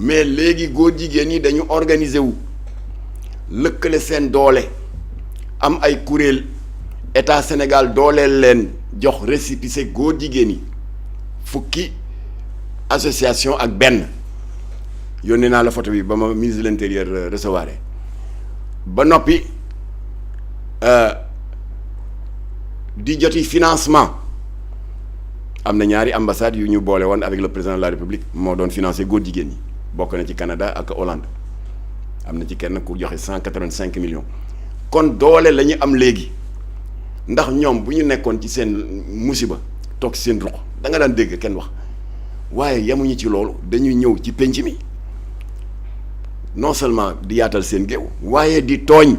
mais léegi góor jigéen ñi dañu organiser wu lëkkale seen doole am ay kuréel état Sénégal dooleel leen jox récépissé góor jigéen yi fukki association ak benn yónnee naa la photo bi ba ma ministre de l'intérieur recevoir ba noppi di joti financement am na ñaari ambassade yu ñu boole woon avec le président de la République moo doon financé góor jigéen ñi bokk na ci Canada ak Hollande am na ci kenn ku joxe 185 millions kon doole la ñu am léegi ndax ñoom bu ñu nekkoon ci seen musiba toog ci seen ruq da nga daan dégg kenn wax waaye yemuñu ci loolu dañuy ñëw ci penc mi non seulement di yaatal seen géew waaye di tooñ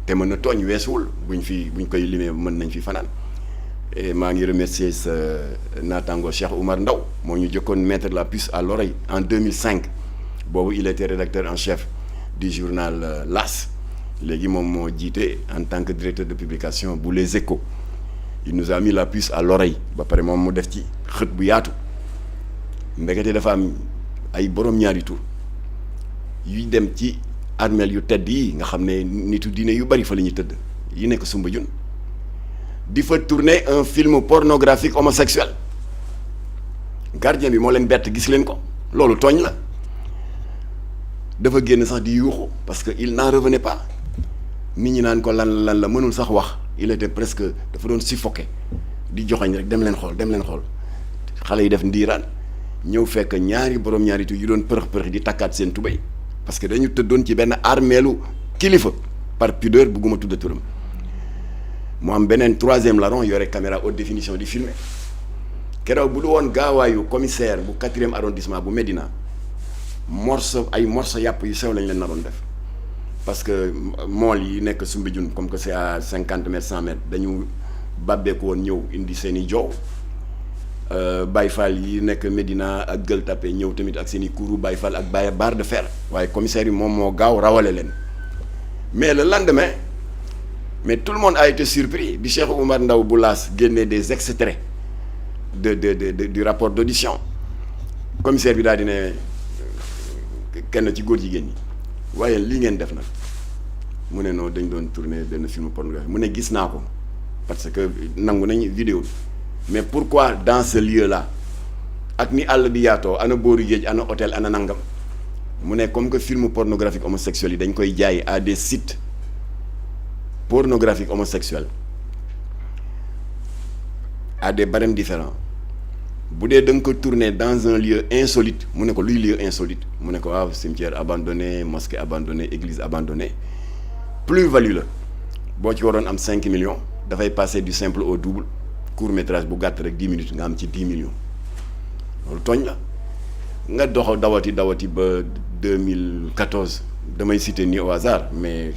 te mën na tooñ weesuwul buñ koy limee mën nañ fi fanaan et maa ngi remercier sa naataango Cheikh Oumar Ndaw moo ñu jëkkoon mettre la puce à l'oreille en 2005 boobu il était rédacteur en chef du journal L'As léegi moom moo jiite en tant que directeur de publication bu Les Échos il nous a mis la puce à l'oreille ba pare moom mu def ci xët bu yaatu ndekete dafa am ay borom ñaari tur yuy dem ci armeel yu tedd yi nga xam ne nitu diine yu bari fa la ñuy tëdd yi nekk Soumbédioune di fa tourner un film pornographique homosexuel gardien bi moo leen bett gis leen ko loolu tooñ la dafa génn sax di yuuxu parce que il n'en revenait pas nit ñi naan ko lan la mënul sax wax il était presque dafa doon suffoqué di joxañ rek dem leen xool xale yi def ndiiraan ñëw fekk ñaari borom ñaari tu yu doon përëx di takkaat seen tubéy parce que dañu tëddoon ci benn armeelu kilifa par pudeur bugguma tudda turam mu am beneen troisième larron yore caméra haute définition di filmer keroog bu du woon gaawaayu commissaire bu 4e arrondissement bu Médina morceau yàpp yu sew lañ leen naroon def parce que mool yi nekk Soumbédioune comme que c'est à 50 mètres 100 mètres dañu bàbbeeku woon ñëw indi seen i joow Baye Fall yi nekk Médina ak Gueule Tapée ñëw tamit ak seen i kuuru Baye Fall ak barre de fer waaye commissaire yi moom moo gaaw rawale leen mais le lendemain mais tout le monde a été surpris bi Cheikh Oumar Ndaw bu L'As génnee des extraits du rapport d'audition commissaire bi daal di ne kenn ci góor jigéen ñi waaye li ngeen def nag mu ne non dañ doon tourner benn film pornographique mu ne gis naa ko parce que nangu nañ vidéo mais pourquoi dans ce lieu là ak ni àll bi yaatoo ana booru géej ana hôtel ana nangam mu ne comme que film pornographique homosexuel yi dañ koy jaay à des sites pornographiques homosexuels à des barèmes différents bu dee da nga ko tourner dans un lieu insolite mu ne ko luy lieu insolite mu ne ko waaw cimetière abandonné mosquée abandonnée église abandonnée plus-value la boo ci waroon am 5 millions dafay passer du simple au double court métrage bu gàtt rek 10 minutes nga am ci 10 millions loolu tooñ la nga dawati ba 2014 damay citer ni au hasard mais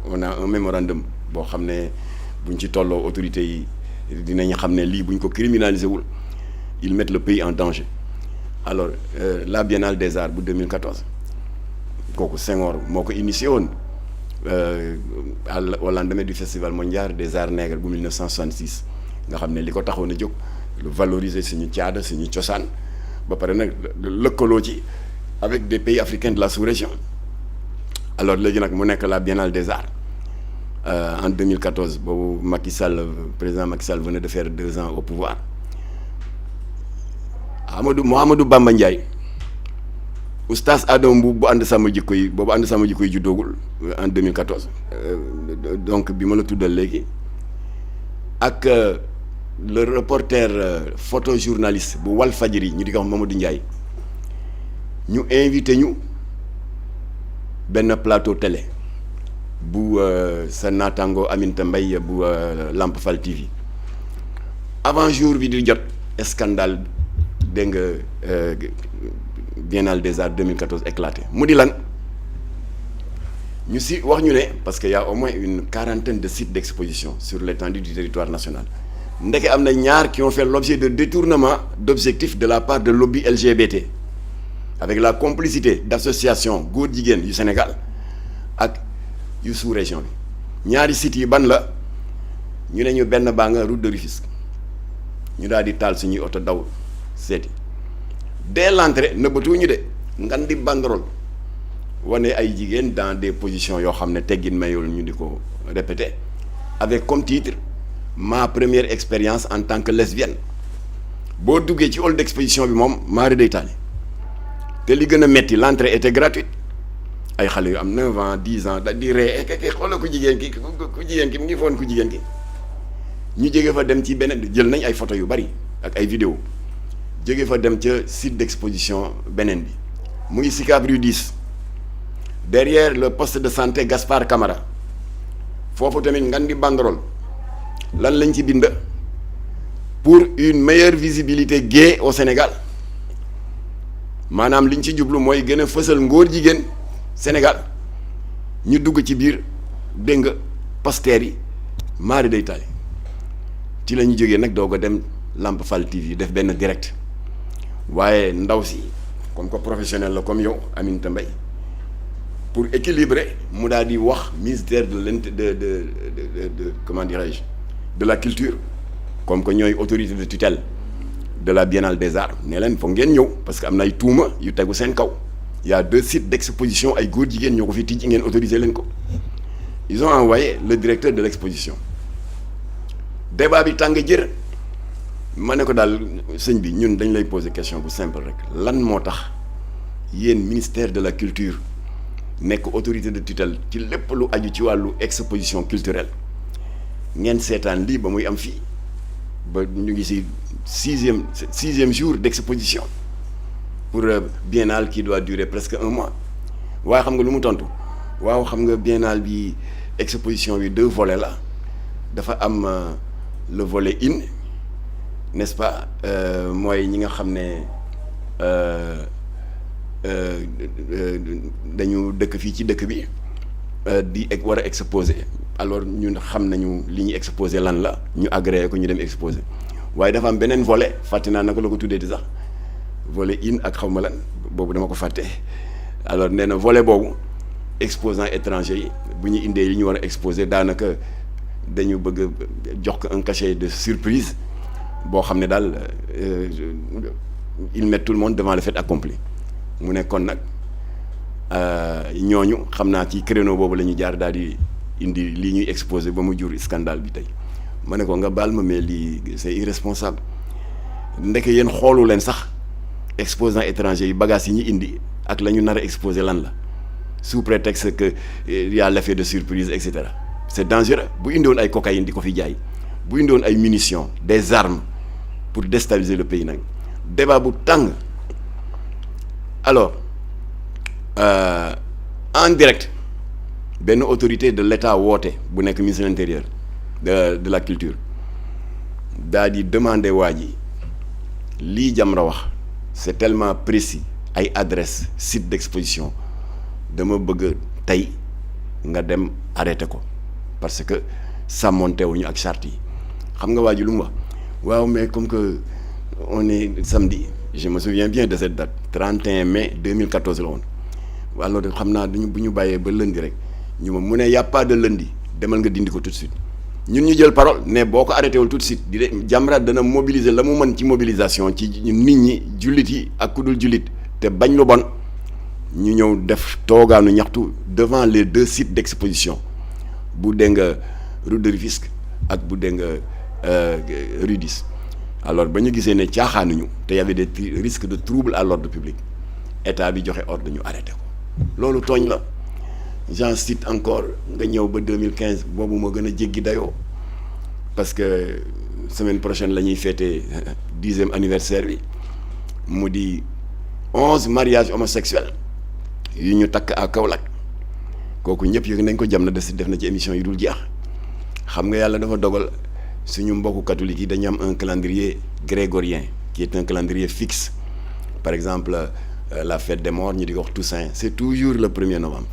on a un mémorandum boo xam ne buñ ci tolloo autorités yi dinañ xam ne lii buñ ko criminaliser wul ils mettent le pays en danger alors la Biennale des Arts bu 2014 kooku Senghor moo ko initié woon au lendemain du festival mondial des arts nègres bu 1966 nga xam ne li ko taxoon a jóg lu valoriser suñu caada suñu cosaan ba pare nag lëkkaloo ci avec des pays africains de la sous-région alors léegi nag mu nekk la Biennale des Arts en 2014 boobu président Macky Sall venait de faire 2 ans au pouvoir Mouhamadou Bamba Ndiaye oustaz Adama Mboup bu ànd sama jikko yi boobu ànd sama jikko yi juddoogul en 2014 donc bi ma la tuddal léegi ak le reporter photojournaliste bu Walfadjri ñu di ko wax Mamadou Ndiaye ñu invité ñu benn plateau télé bu sa naataango Aminata Mbaye bu Lamp Fall TV avant jour bi di jot scandale dégg nga Biennale des Arts 2014 éclaté mu di lan ñu si wax ñu ne parce que y a au moins une 40aine de sites d'exposition sur l'étendue du territoire national ndeke am na ñaar qui ont fait l'objet de détournement d'objectifs de la part de lobby LGBT avec la complicité d'associations góor jigéen yu Sénégal ak yu sous-région bi ñaari sites yi ban la ñu ne ñu benn baa nga route de Rufisque ñu daal di taal suñuy oto daw seeti dès l'entrée nëbbatuwuñu de ngan di banderole wane ay jigéen dans des positions yoo xam ne teggin mayul ñu di ko répéter avec comme titre ma première expérience en tant que lesbienne boo duggee ci hall d'exposition bi moom maari day taali te li gën a metti l'entrée était gratuite ay xale yu am 9 ans 10 ans da di ree xoolal ku jigéen ki mu ngi foon ku jigéen ki ñu jóge fa dem ci beneen jël nañ ay photo yu bari ak ay vidéo jóge fa dem ca site d'exposition beneen bi mu ngi Sicap Rue 10 derrière le poste de santé Gaspard Camara foofu tamit ngan di banderole lan lañ ci bind pour une meilleure visibilité gay au Sénégal maanaam liñ ci jublu mooy gën a fësal ngóor jigéen Sénégal ñu dugg ci biir dégg nga posters yi maari day taali ci la ñu jógee nag doog a dem Lamp Fall TV def benn direct waaye ndaw si comme que professionnel la comme yow Aminata Mbaye pour équilibrer mu daal di wax ministère de comment dirais-je de la culture comme que ñooy autorité de tutelle de la Biennale des Arts ne leen foog ngeen ñëw parce que am na ay tuuma yu tegu seen kaw y a 2 sites d'exposition ay góor jigéen ñoo ko fi tijji ngeen autorisé leen ko ils ont envoyé le directeur de l'exposition débat bi tàng jër ma ne ko daal sëñ bi ñun dañ lay poser question bu simple rek lan moo tax yéen ministère de la culture nekk autorité de tutelle ci lépp lu aju ci wàllu exposition culturelle ngeen seetaan lii ba muy am fii ba ñu ngi ci sixième jour d'exposition pour biennale qui doit durer presque 1 mois waaye xam nga lu mu tontu waaw xam nga biennale bi exposition bi 2 volets la dafa am le volet in n'est-ce pas mooy ñi nga xam ne dañu dëkk fii ci dëkk bi di war a exposer alors ñun xam nañu li ñuy exposer lan la ñu agréé ko ñu dem exposer waaye dafa am beneen volet fàtte naa naka la ko tuddee di sax volet in ak xaw ma lan boobu dama ko fàtte alors nee na volet boobu exposants étrangers yi bu ñu indee yi ñu war a exposer daanaka dañu bëgg jox ko un cachet de surprise boo xam ne daal il met tout le monde devant le fait accompli mu ne kon nag ñooñu xam naa ci créneau boobu la ñu jaar daal di indi lii ñuy exposé ba mu jur scandale bi tey ma ne ko nga baal ma mais lii c'est irresponsable ndeke yéen xoolu leen sax exposants étrangers yi bagages yi ñu indi ak la ñu nar a exposé lan la sous prétexte que y a l'effet de surprise et cetera c'est dangereux bu indiwoon ay cocaïne di ko fi jaay bu indiwoon ay munitions des armes pour déstabiliser le pays nag débat bu tàng alors en direct benn autorité de l'État woote bu nekk ministre de l'Intérieur de la culture daa di demander waa ji lii Jamra wax c'est tellement précis ay adresse site d'exposition dama bëgg tey nga dem arrêter ko parce que sàmmonte wuñu ak charte yi xam nga waa ji lu mu wax waaw mais comme que on est samedi je me souviens bien de cette date 31 mai 2014 la woon alors xam naa bu ñu bàyyee ba lundi rek ñu ma mu ne y a pas de lundi demal nga dindi ko tout de suite ñun ñu jël parole ne boo ko arrêté wul tout de suite di de Jamra dana mobiliser la mu mën ci mobilisation ci nit ñi jullit yi ak ku dul jullit te bañ lu bon ñu ñëw def toogaanu ñaxtu devant les 2 sites d'exposition bu dee nga rue de Rufisque ak bu dee nga rue 10 alors ba ñu gisee ne caaxaanuñu te y avait des risques de trouble à l'ordre public état bi joxe ordre ñu arrêté ko loolu tooñ la j'en cite encore nga ñëw ba 2015 boobu moo gën a jéggi dayoo parce que semaine prochaine la ñuy fêter 10e anniversaire bi mu di 11 mariages homosexuels yu ñu takk à Kaolack kooku ñëpp yëg nañ ko jam na def na ci émission yi dul jeex xam nga yàlla dafa dogal suñu mbokku catholique yi dañu am un calendrier grégorien qui est un calendrier fixe par exemple la fête des morts ñu di ko wax Toussaint c'est toujours le 1er novembre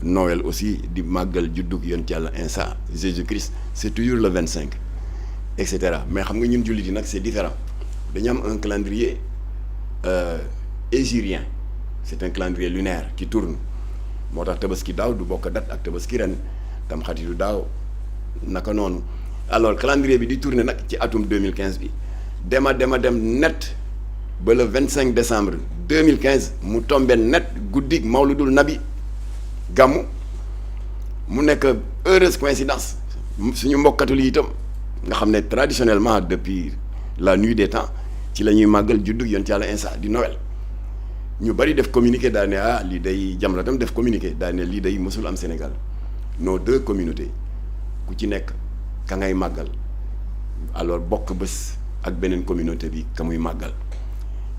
Noël aussi di màggal juddug yonent Yàlla Isa Jésus-Christ c'est toujours le 25 et cetera mais xam nga ñun jullit yi nag c'est différent dañu am un calendrier hégirien c'est un calendrier lunaire qui tourne moo tax tabaski daaw du bokk date ak tabaski ren tam xaritu daaw naka noonu alors calendrier bi di tourner nag ci atum 2015 bi dem net ba le 25 décembre 2015 mu tombé net guddig Mawludul Nabi gàmmu mu nekk heureuse coïncidence suñu mbokk catholique itam nga xam ne traditionnellement depuis la nuit des temps ci la ñuy màggal juddug yonent Yàlla Iisaa di Noël ñu bari def communiqué daal ne lii day Jamra tam def communiqué daal ne lii day mësul am Sénégal nos deux communautés ku ci nekk ka ngay màggal alors bokk bés ak beneen communauté bi ka muy màggal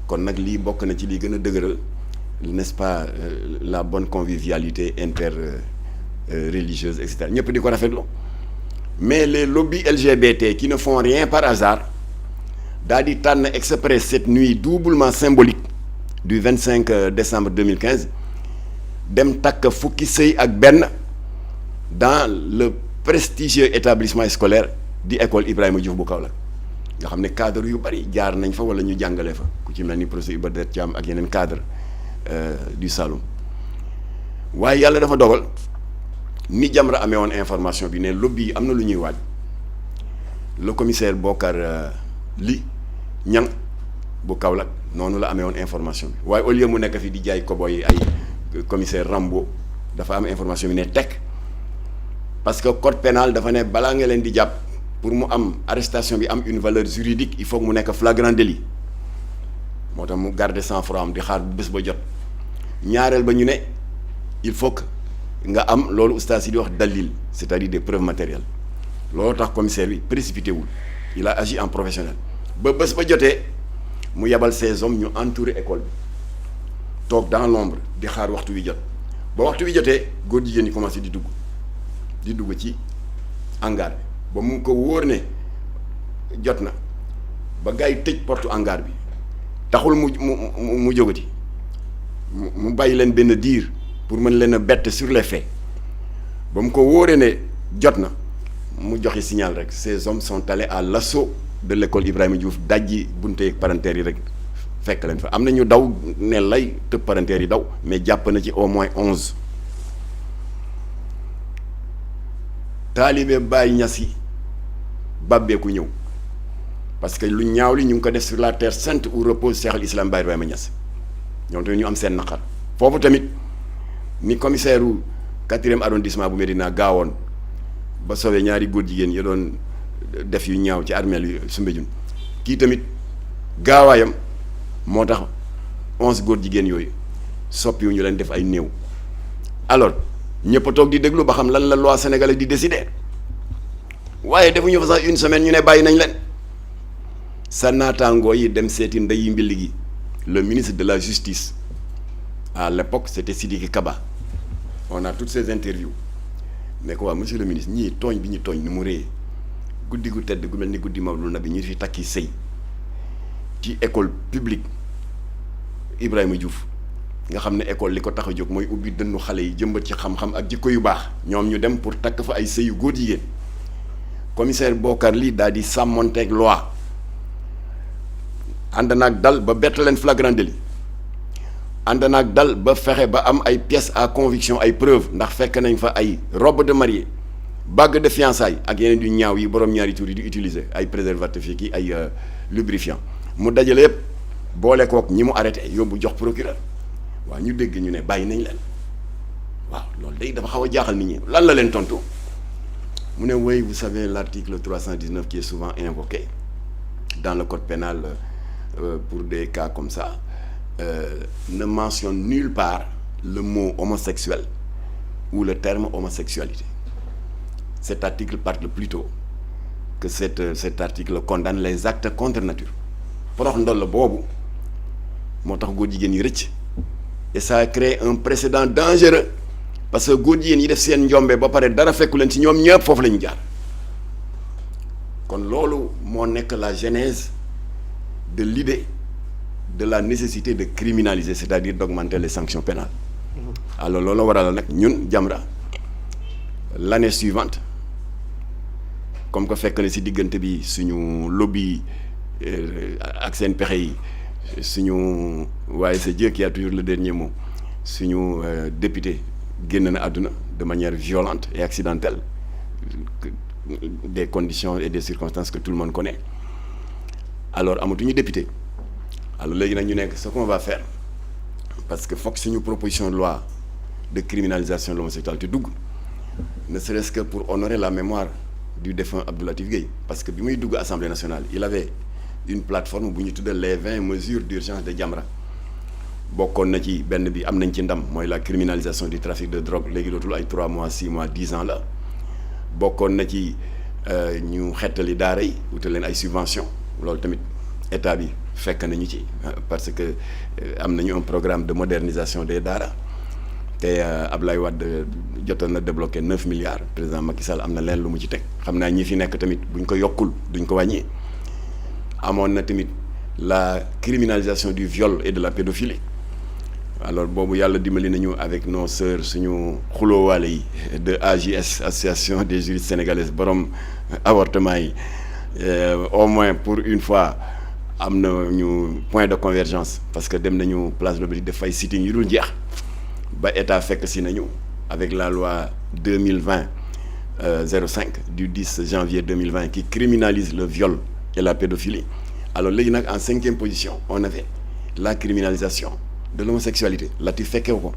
kon nag lii bokk na ci lii gën a dëgëral n'est-ce pas la bonne convivialité religieuse et cetera ñëpp di ko rafetlu mais les lobbies LGBT qui ne font rien par hasard daal di tànn exprès cette nuit doublement symbolique du 25 décembre 2015 dem takk fukki sëy ak benn dans le prestigieux établissement scolaire di école Ibrahima Diouf bu Kaolack nga xam ne cadre yu bari jaar nañ fa wala ñu jàngale fa ku ci mel ni professeur Iba Der Thiam ak yeneen cadre du Saloum waaye yàlla dafa dogal ni Jamra amee woon information bi ne lobby yi am na lu ñuy waaj le commissaire Bokar Li Ñang bu Kaolack noonu la amee woon information bi waaye au lieu mu nekk fi di jaay koboy ay commissaire Rambo dafa am information bi ne tekk parce que code pénal dafa ne balaa nga leen di jàpp pour mu am arrestation bi am une valeur juridique il faut que mu nekk flagrant délit moo tax mu garder sang-froid am di xaar bu bés ba jot ñaareel ba ñu ne il faut que nga am loolu ustaas yi di wax dalil c'est-à-dire des preuves matérielles loolu tax commissaire bi précipité wul il a agi en professionnel ba bés ba jotee mu yebal ses hommes ñu entourer école bi toog dans l'ombre di xaar waxtu wi jot ba waxtu wi jotee góor jigéen ñi commencé di dugg ci hangar bi ba mu ko wóor ne jot na ba gars yi tëj porte hangar bi taxul mu jógati mu bàyyi leen benn diir pour mën leen a bett sur les faits ba mu ko wóoree ne jot na mu joxe signal rek ces hommes sont allés à l'assaut de l'école Ibrahima Diouf dajji bunte ak parentères yi rek fekk leen fa am na ñu daw ne lay tëb parentères yi daw mais jàpp na ci au moins 11 taalibe Baay Ñas yi bàbbeeku ñëw parce que lu ñaaw li ñu ngi ko def sur la terre sainte où repose Cheikh al Islam Baay Ibrahima Ñas ñoom tamit ñu am seen naqar foofu tamit ni commissaire u 4e arrondissement bu Médina gaawoon ba sauvé ñaari góor jigéen ya doon def yu ñaaw ci armeel yu Soumbédioune kii tamit gaawaayam moo tax 11 góor jigéen yooyu soppiwu ñu leen def ay néew alors ñëpp a toog di déglu ba xam lan la loi sénégalaise di décider waaye defuñu fa sax une semaine ñu ne bàyyi nañ leen sa naataangoo yi dem seeti ndeyi mbilli gi le ministre de la justice à l'époque c'était Sidiki Kaba on a toutes ces interviews ne ko waa monsieur le ministre ñii tooñ bi ñu tooñ ni mu réyee guddi gu tedd gu mel ni guddi Mawlud Nabi ñu fi takki sëy ci école publique Ibrahima Diouf nga xam ne école li ko tax a jóg mooy ubbi dënnu xale yi jëmbat ci xam-xam ak jikko yu baax ñoom ñu dem pour takk fa ay sëy yu góor jigéen commissaire Bokar Li daal di sàmmonteeg loi ànd naag dal ba bett leen flagrant délit ànd naag dal ba fexe ba am ay pièces à conviction ay preuves ndax fekk nañ fa ay robe de mariée bague de fiançailles ak yeneen yu ñaaw yi borom ñaari tur yi di utiliser ay préservatifs yi ay lubrifiant mu dajale yëpp boole kook ñi mu arrêté yóbbu jox procureur waaw ñu dégg ñu ne bàyyi nañ leen waaw loolu day dafa xaw a jaaxal nit ñi lan la leen tontu mu ne oui vous savez l'article 319 qui est souvent invoqué dans le code pénal pour des cas comme ça ne mentionne nulle part le mot homosexuel ou le terme homosexualité. Cet article parle plutôt que cet article condamne les actes contre nature. porox ndoll boobu moo tax góor jigéen yi rëcc et ça a créé un précédent dangereux parce que góor jigéen yi def seen njombe ba pare dara fekku leen ci ñoom ñëpp foofu la ñu jaar kon loolu moo nekk la genèse de l'idée de la nécessité de criminaliser, c'est-à-dire d'augmenter les sanctions pénales. Alors loolu waral nag ñun Jamra l'année suivante comme que fekk na ci diggante bi suñu lobby ak seen pexe yi suñu waaye c'est Dieu qui a toujours le dernier mot suñu député génn na àdduna de manière violente et accidentelle des conditions et des circonstances que tout le monde connaît alors amatuñu député alors léegi nag ñu nekk ce qu'on va faire parce que foog suñu proposition de loi de criminalisation de l'homosexualité dugg ne serait-ce que pour honorer la mémoire du défunt Abdou Latif Gueye parce que bi muy dugg Assemblée nationale il avait une plateforme bu ñu tuddee les 20 mesures d'urgence de Jamra bokkoon na ci benn bi am nañ ci ndam mooy la criminalisation du trafic de drogue léegi dootul ay 3 mois 6 mois 10 ans la bokkoon na ci ñu xettali daara yi wutal leen ay subventions loolu tamit état bi fekk nañu ci parce que am nañu un programme de modernisation des daara te Ablaye Wade jotoon na débloqué 9 milliards président Macky Sall am na leen lu mu ci teg xam naa ñi fi nekk tamit buñ ko yokkul duñ ko wàññi amoon na tamit la criminalisation du viol et de la pédophilie alors boobu yàlla dimbali nañu avec nos sœurs suñu xuloowaale yi de AJS association des juristes sénégalaises borom avortement yi au moins pour une fois am na ñu point de convergence parce que dem nañu place de l'Obélisque def fay sitting yu dul jeex ba état fekk si nañu avec la loi 2020 05 du 10 janvier 2020 qui criminalise le viol et la pédophilie alors léegi nag en 5e position on avait la criminalisation de l'homosexualité Latif fekkewu ko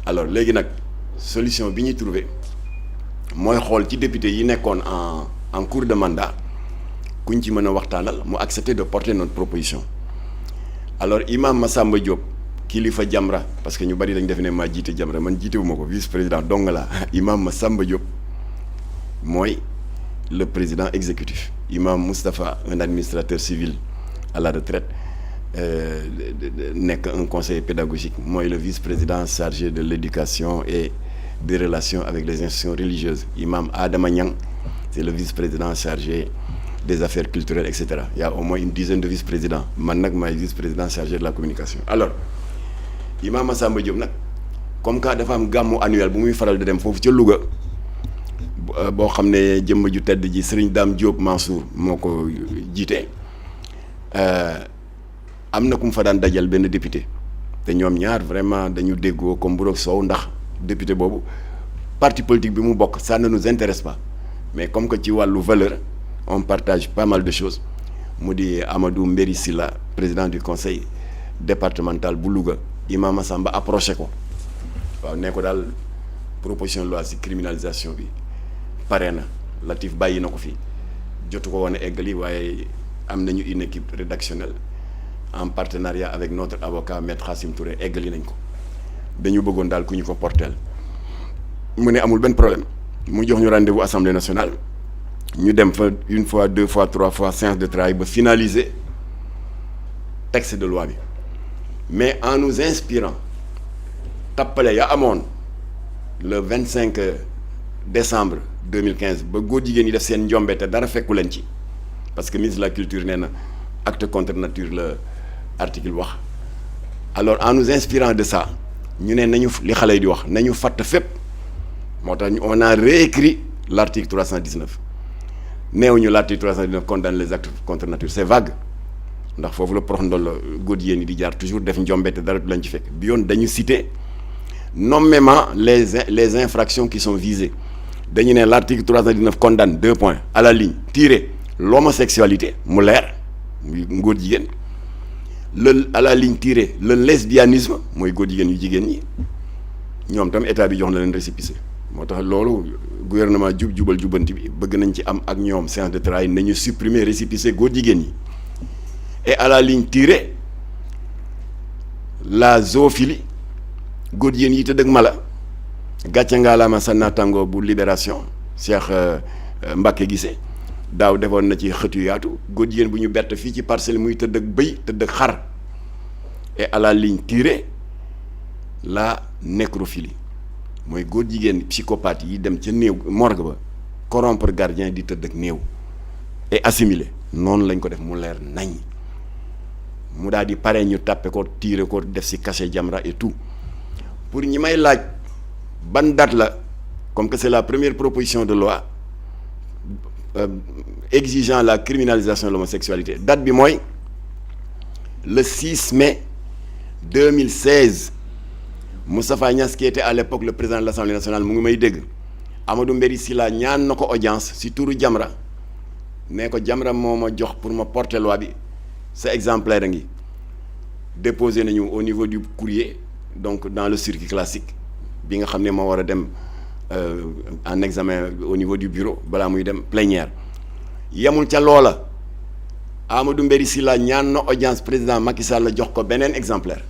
alors léegi nag solution bi ñuy trouver mooy xool ci député yi nekkoon en cours de mandat kuñ ci mën a waxtaanal mu accepter de porter notre proposition alors imam Massamba Diop kilifa Jamra parce que ñu bari dañ def ne maa jiite Jamra man jiitewuma ko vice-président dong la imam Massamba Diop mooy le président exécutif imam Moustapha un administrateur civil à la retraite nekk un conseiller pédagogique mooy le vice-président chargé de l'éducation et des relations avec les institutions religieuses imam Adama Niang c'est le vice-président chargé des affaires culturelles etc. Il y a au moins une dizaine de vice-présidents man nag maay vice-président chargé de la communication alors imam Massamba Diop nag comme que dafa am gàmmu annuel bu muy faral di dem foofu ca Louga boo xam ne jëmm ju tedd ji Serigne Dame Diop Mansour moo ko jiite am na ku mu fa daan dajal benn député te ñoom ñaar vraiment dañu déggoo comme bu roog soow ndax député boobu parti politique bi mu bokk ça ne nous intéresse pas mais comme que ci wàllu valeur on partage pas mal de choses mu di Amadou Mbéri Sylla président du conseil départemental bu Louga imam Massamba approché ko waaw ne ko daal proposition de loi ci criminalisation bi pare na Latif bàyyi na ko fi jotu ko woon a eggali waaye am nañu une équipe rédactionnelle en partenariat avec notre avocat maître Hassim Touré eggali nañ ko dañu bëggoon daal ku ñu ko porteel mu ne amul benn problème mu jox ñu rendez-vous assemblée nationale ñu dem fa une fois 2 fois 3 fois séance de travail ba finaliser texte de loi bi mais en nous inspirant tappale ya amoon le 25 décembre 2015 ba góor jigéen yi def seen njombe te dara fekku leen ci parce que ministre de la culture nee na acte contre nature la article wax alors en nous inspirant de ça ñu ne nañu li xale yi di wax nañu fatt fépp moo tax on a réécrit l'article 319 neew ñu l'article 319 condamne les actes contre nature c'est vague ndax foofu la prox ndol la góor jigéen yi di jaar toujours def njombe te dara du lañ ci fekk bi yoon dañu citer nommément les infractions qui sont visées dañu ne l'article 319 condamne 2 points à la ligne tiré l'homosexualité mu leer muy góor jigéen à la ligne tiré le lesbianisme mooy góor jigéen yu jigéen ñi ñoom tam état bi jox na leen récépissé moo tax loolu gouvernement jubal jubanti bi bëgg nañ ci am ak ñoom séance de travail nañu supprimer récépissé góor jigéen ñi et à la ligne tiré la zoophilie góor jigéen yi tëdd ak mala gàcce ngaalaama sa naataango bu libération Cheikh Mbacké Guissé daaw defoon na ci xët yu yaatu góor jigéen bu ñu bett fii ci parcelle muy tëdd ak bëy tëdd ak xar et à la ligne tirée la nécrophilie mooy góor jigéen psychopathe yi dem ca néew morgue ba corrompre gardien di tëdd ak néew et assimilé noonu lañ ko def mu leer nañ mu daal di pare ñu tàppe ko tiire ko def ci cachet Jamra et tout pour ñi may laaj ban date la comme que c'est la première proposition de loi exigeant la criminalisation de l'homosexualité date bi mooy le 6 mai 2016 Moustapha Niasse qui était à l'époque le président de l'Assemblée nationale mu ngi may dégg Amadou Mbéri Sylla ñaan na ko audience ci turu Jamra ne ko Jamra moo ma jox pour ma porter loi bi sa exemplaire a ngi déposé nañu au niveau du courrier donc dans le circuit classique bi nga xam ne moo war a dem en examen au niveau du bureau balaa muy dem plénière yemul ca loola Amadou Mbéri Sylla ñaan na audience président Macky Sall la jox ko beneen exemplaire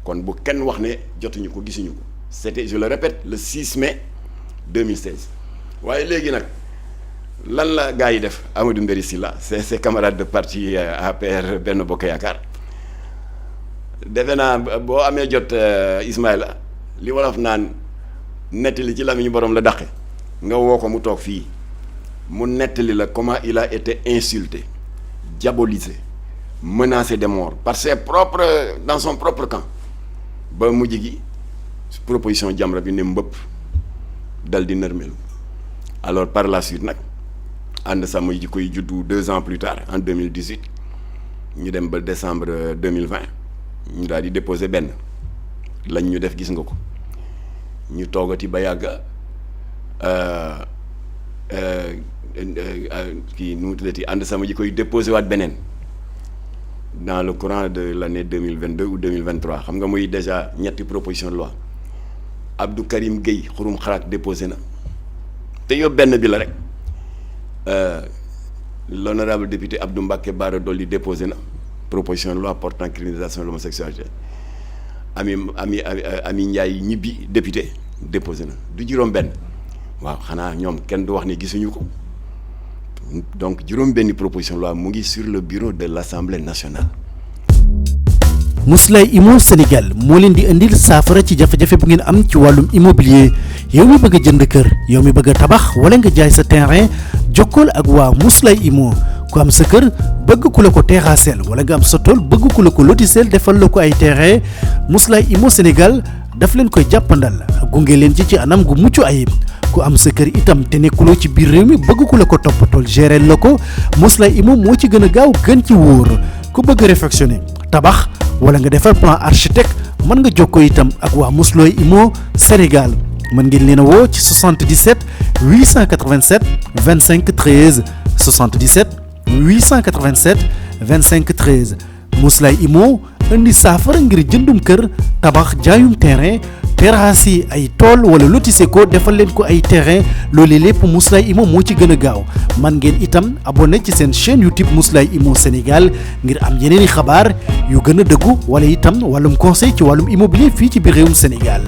kon bu kenn wax ne jotuñu ko gisuñu ko c'était je le répète le 6 mai 2016 waaye léegi nag lan la gars yi def Amadou Mbéri Sylla ses camarades de parti APR Benno Bokk Yaakaar defe naa boo amee jot Ismaïla li wolof naan nettali ci lamiñu borom la daqe nga woo ko mu toog fii mu nettali la comment il a été insulté diabolisé menacé de mort par ses propres dans son propre camp ba mujj gi proposition Jamra bi ne mbëpp dal di nërmelu alors par la suite nag ànd sama ji koy juddu 2 ans plus tard en 2018 ñu dem ba décembre 2020 ñu daal di déposer benn lañ ñu def gis nga ko ñu toogati ba yàgg kii nu mu tuddati ànd sama ji koy déposer waat beneen dans le courant de l'année 2022 ou 2023 xam nga muy déjà ñetti proposition de loi Abdou Karim Gueye xurum xalaat déposé na te yow benn bi la rek l'honorable député Abdou Mbacké Bara Dolly déposé na proposition de loi portant criminalisation de l'homosexualité Ami Ndiaye ñibbi député déposé na du juróom benn waaw xanaa ñoom kenn du wax ne gisuñu ko donc juróom benni proposition de loi mu ngi sur le bureau de l'Assemblée nationale. Mously Immo Sénégal moo leen di indil saafara ci jafe-jafe bu ngeen am ci wàllum immobilier yow mi bëgg a jënd kër yow mi bëgg a tabax wala nga jaay sa terrain jokkool ak waa Mously Immo ku am sa kër bëgg ku la ko terrassel wala nga am sa tool bëgg ku la ko lotisel defal la ko ay terrain Mously Immo Sénégal daf leen koy jàppandal gunge leen ci anam gu mucc ayib ku am sa kër itam te nekkuloo ci biir réew mi bëgg ku la ko toppatool gérer la ko Mously Immo moo ci gën a gaaw gën ci wóor ku bëgg réfectionner tabax wala nga defar plan architecte mën nga jokkoo itam ak waa Mously Immo Sénégal mën ngeen leen a woo ci 77 887 25 13 77 887 25 13 Mously Immo indi saafara ngir jëndum kër tabax jaayum terrain terrasse yi ay tool wala lotissé ko defal leen ko ay terrain loolee lépp Mously Immo moo ci gën a gaaw man ngeen itam abonné ci seen chaîne YouTube Mously Immo Sénégal ngir am yeneeni xabaar yu gën a dëggu wala itam wàllum conseil ci wàllum immobilier fii ci biir réewum Sénégal